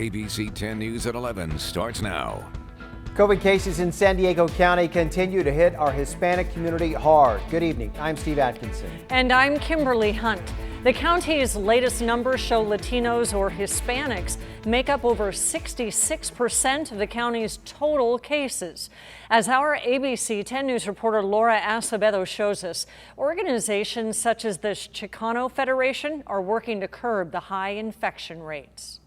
ABC 10 News at 11 starts now. COVID cases in San Diego County continue to hit our Hispanic community hard. Good evening. I'm Steve Atkinson. And I'm Kimberly Hunt. The county's latest numbers show Latinos or Hispanics make up over 66% of the county's total cases. As our ABC 10 News reporter Laura Acevedo shows us, organizations such as the Chicano Federation are working to curb the high infection rates.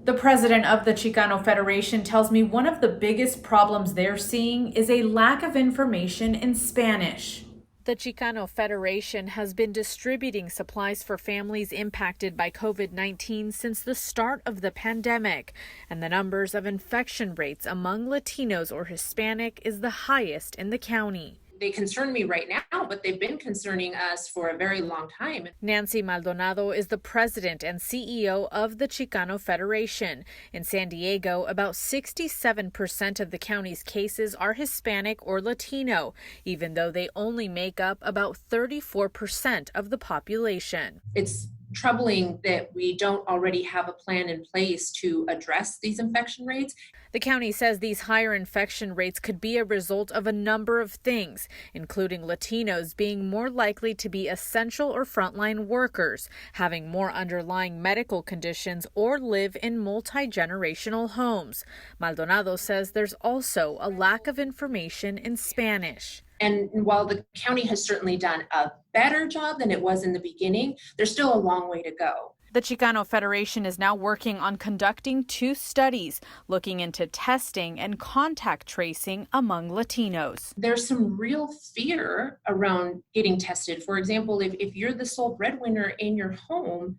The president of the Chicano Federation tells me one of the biggest problems they're seeing is a lack of information in Spanish. The Chicano Federation has been distributing supplies for families impacted by COVID-19 since the start of the pandemic, and the numbers of infection rates among Latinos or Hispanic is the highest in the county. They concern me right now, but they've been concerning us for a very long time. Nancy Maldonado is the president and CEO of the Chicano Federation. In San Diego, about 67% of the county's cases are Hispanic or Latino, even though they only make up about 34% of the population. It's troubling that we don't already have a plan in place to address these infection rates. The county says these higher infection rates could be a result of a number of things, including Latinos being more likely to be essential or frontline workers, having more underlying medical conditions, or live in multi-generational homes. Maldonado says there's also a lack of information in Spanish. And while the county has certainly done a better job than it was in the beginning, there's still a long way to go. The Chicano Federation is now working on conducting 2 studies looking into testing and contact tracing among Latinos. There's some real fear around getting tested. For example, if you're the sole breadwinner in your home,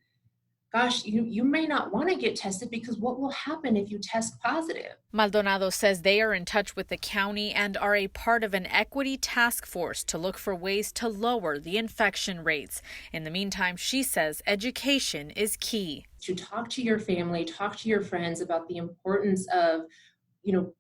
gosh, you may not want to get tested because what will happen if you test positive? Maldonado says they are in touch with the county and are a part of an equity task force to look for ways to lower the infection rates. In the meantime, she says education is key. To talk to your family, talk to your friends about the importance of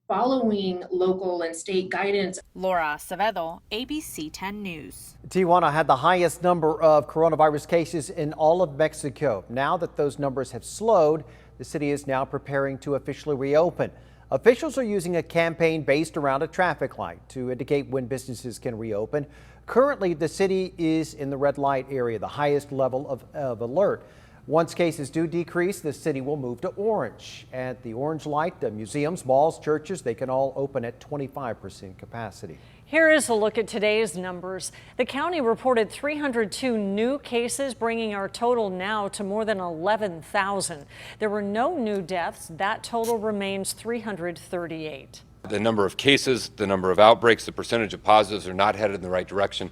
following local and state guidance. Laura Acevedo, ABC 10 News. Tijuana had the highest number of coronavirus cases in all of Mexico. Now that those numbers have slowed, the city is now preparing to officially reopen. Officials are using a campaign based around a traffic light to indicate when businesses can reopen. Currently, the city is in the red light area, the highest level of alert. Once cases do decrease, the city will move to orange. At the orange light, the museums, malls, churches, they can all open at 25% capacity. Here is a look at today's numbers. The county reported 302 new cases, bringing our total now to more than 11,000. There were no new deaths. That total remains 338. The number of cases, the number of outbreaks, the percentage of positives are not headed in the right direction.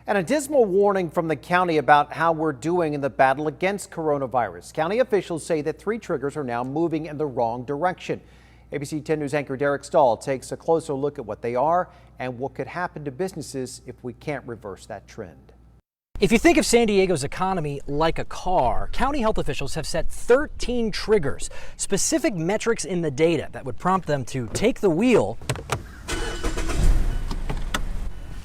And a dismal warning from the county about how we're doing in the battle against coronavirus. County officials say that 3 triggers are now moving in the wrong direction. ABC 10 News anchor Derek Stahl takes a closer look at what they are and what could happen to businesses if we can't reverse that trend. If you think of San Diego's economy like a car, county health officials have set 13 triggers, specific metrics in the data that would prompt them to take the wheel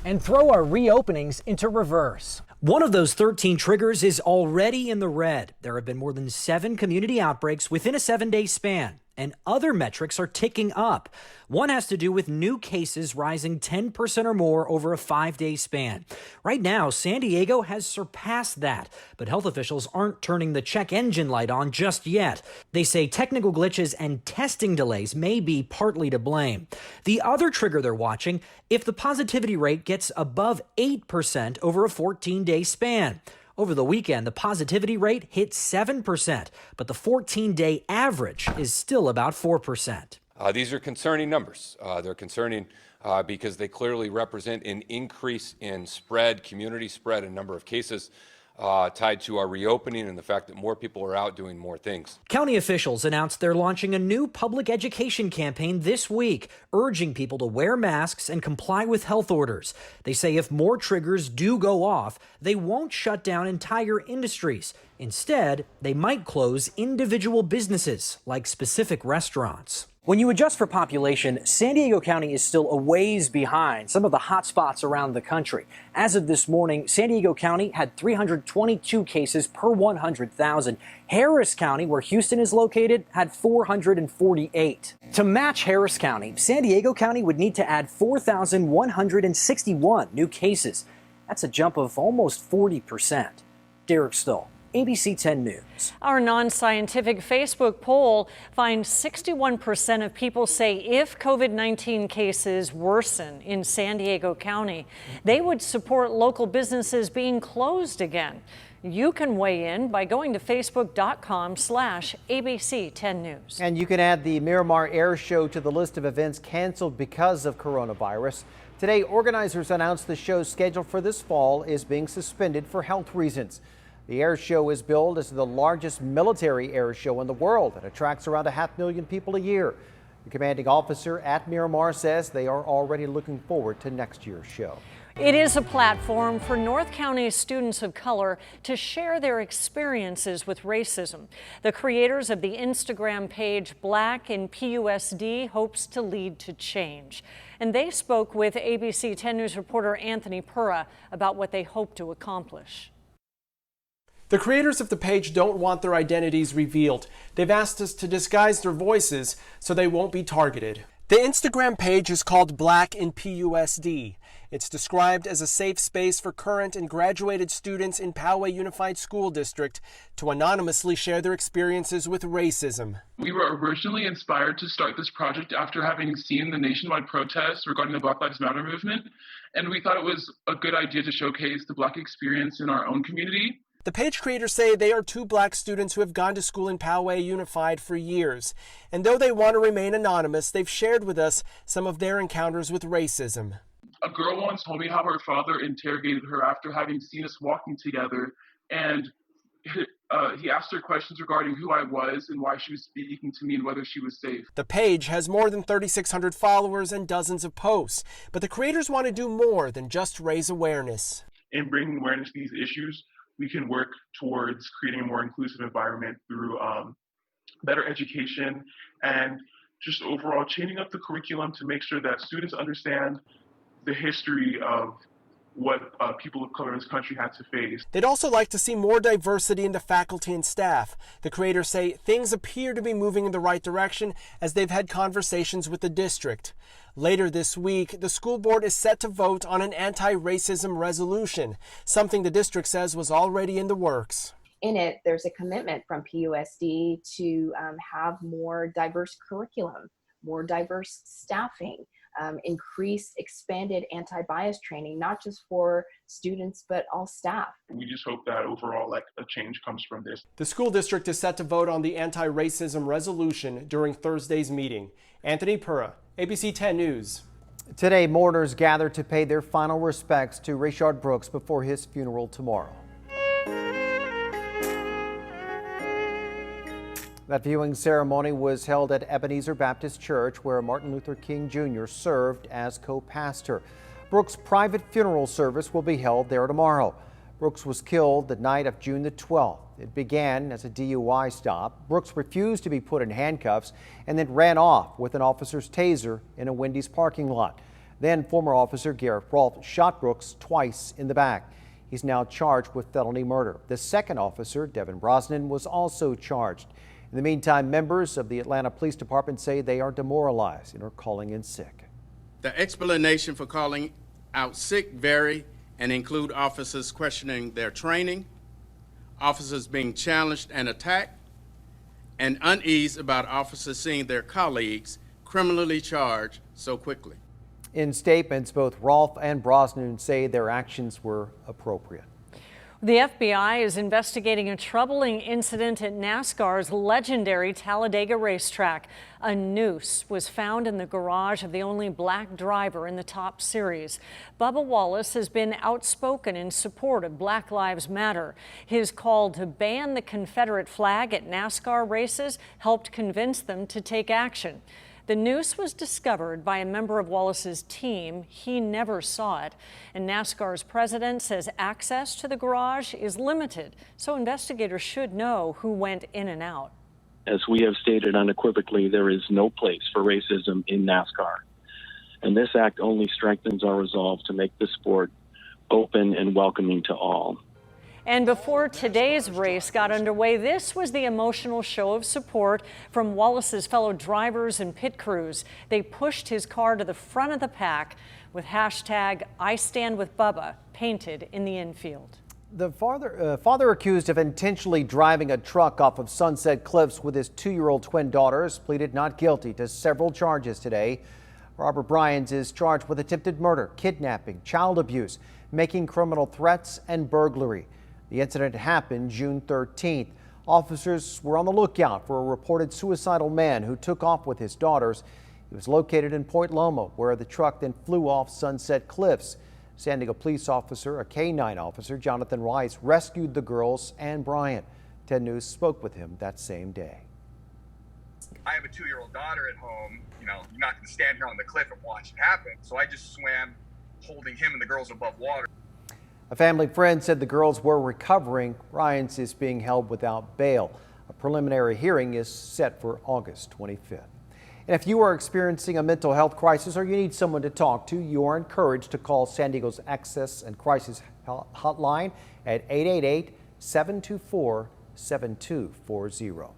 and throw our reopenings into reverse. One of those 13 triggers is already in the red. There have been more than 7 community outbreaks within a 7-day span, and other metrics are ticking up. One has to do with new cases rising 10% or more over a 5-day span. Right now, San Diego has surpassed that, but health officials aren't turning the check engine light on just yet. They say technical glitches and testing delays may be partly to blame. The other trigger they're watching, if the positivity rate gets above 8% over a 14-day span. Over the weekend, the positivity rate hit 7%, but the 14-day average is still about 4%. These are concerning numbers. They're concerning because they clearly represent an increase in spread, community spread, and number of cases tied to our reopening and the fact that more people are out doing more things. County officials announced they're launching a new public education campaign this week, urging people to wear masks and comply with health orders. They say if more triggers do go off, they won't shut down entire industries. Instead, they might close individual businesses like specific restaurants. When you adjust for population, San Diego County is still a ways behind some of the hot spots around the country. As of this morning, San Diego County had 322 cases per 100,000. Harris County, where Houston is located, had 448. To match Harris County, San Diego County would need to add 4,161 new cases. That's a jump of almost 40%. Derek Stoll, ABC 10 News. Our non-scientific Facebook poll finds 61% of people say if COVID-19 cases worsen in San Diego County, they would support local businesses being closed again. You can weigh in by going to facebook.com/ABC 10 News. And you can add the Miramar Air Show to the list of events canceled because of coronavirus. Today, organizers announced the show's schedule for this fall is being suspended for health reasons. The air show is billed as the largest military air show in the world and attracts around 500,000 people a year. The commanding officer at Miramar says they are already looking forward to next year's show. It is a platform for North County students of color to share their experiences with racism. The creators of the Instagram page Black in PUSD hopes to lead to change. And they spoke with ABC 10 News reporter Anthony Purra about what they hope to accomplish. The creators of the page don't want their identities revealed. They've asked us to disguise their voices so they won't be targeted. The Instagram page is called Black in PUSD. It's described as a safe space for current and graduated students in Poway Unified School District to anonymously share their experiences with racism. We were originally inspired to start this project after having seen the nationwide protests regarding the Black Lives Matter movement, and we thought it was a good idea to showcase the Black experience in our own community. The page creators say they are two Black students who have gone to school in Poway Unified for years. And though they want to remain anonymous, they've shared with us some of their encounters with racism. A girl once told me how her father interrogated her after having seen us walking together, and he asked her questions regarding who I was and why she was speaking to me and whether she was safe. The page has more than 3,600 followers and dozens of posts, but the creators want to do more than just raise awareness. In bringing awareness to these issues, we can work towards creating a more inclusive environment through better education and just overall changing up the curriculum to make sure that students understand the history of what people of color in this country had to face. They'd also like to see more diversity in the faculty and staff. The creators say things appear to be moving in the right direction as they've had conversations with the district. Later this week, the school board is set to vote on an anti-racism resolution, something the district says was already in the works. In it, there's a commitment from PUSD to have more diverse curriculum, more diverse staffing, increased expanded anti-bias training, not just for students, but all staff. We just hope that overall a change comes from this. The school district is set to vote on the anti-racism resolution during Thursday's meeting. Anthony Purra, ABC 10 News. Today, mourners gather to pay their final respects to Rayshard Brooks before his funeral tomorrow. That viewing ceremony was held at Ebenezer Baptist Church, where Martin Luther King Jr. served as co-pastor. Brooks' private funeral service will be held there tomorrow. Brooks was killed the night of June the 12th. It began as a DUI stop. Brooks refused to be put in handcuffs and then ran off with an officer's taser in a Wendy's parking lot. Then former officer Garrett Rolfe shot Brooks twice in the back. He's now charged with felony murder. The second officer, Devin Brosnan, was also charged. In the meantime, members of the Atlanta Police Department say they are demoralized and are calling in sick. The explanation for calling out sick vary and include officers questioning their training, officers being challenged and attacked, and unease about officers seeing their colleagues criminally charged so quickly. In statements, both Rolfe and Brosnan say their actions were appropriate. The FBI is investigating a troubling incident at NASCAR's legendary Talladega racetrack. A noose was found in the garage of the only black driver in the top series. Bubba Wallace has been outspoken in support of Black Lives Matter. His call to ban the Confederate flag at NASCAR races helped convince them to take action. The noose was discovered by a member of Wallace's team. He never saw it. And NASCAR's president says access to the garage is limited, so investigators should know who went in and out. As we have stated unequivocally, there is no place for racism in NASCAR. And this act only strengthens our resolve to make the sport open and welcoming to all. And before today's race got underway, this was the emotional show of support from Wallace's fellow drivers and pit crews. They pushed his car to the front of the pack with hashtag #IStandWithBubba painted in the infield. The father accused of intentionally driving a truck off of Sunset Cliffs with his 2-year-old twin daughters pleaded not guilty to several charges today. Robert Bryans is charged with attempted murder, kidnapping, child abuse, making criminal threats, and burglary. The incident happened June 13th. Officers were on the lookout for a reported suicidal man who took off with his daughters. He was located in Point Loma, where the truck then flew off Sunset Cliffs. San Diego police officer, a K-9 officer, Jonathan Rice, rescued the girls and Bryant. 10 News spoke with him that same day. I have a 2-year-old daughter at home. You're not going to stand here on the cliff and watch it happen. So I just swam, holding him and the girls above water. A family friend said the girls were recovering. Ryans is being held without bail. A preliminary hearing is set for August 25th. And if you are experiencing a mental health crisis or you need someone to talk to, you are encouraged to call San Diego's Access and Crisis Hotline at 888-724-7240.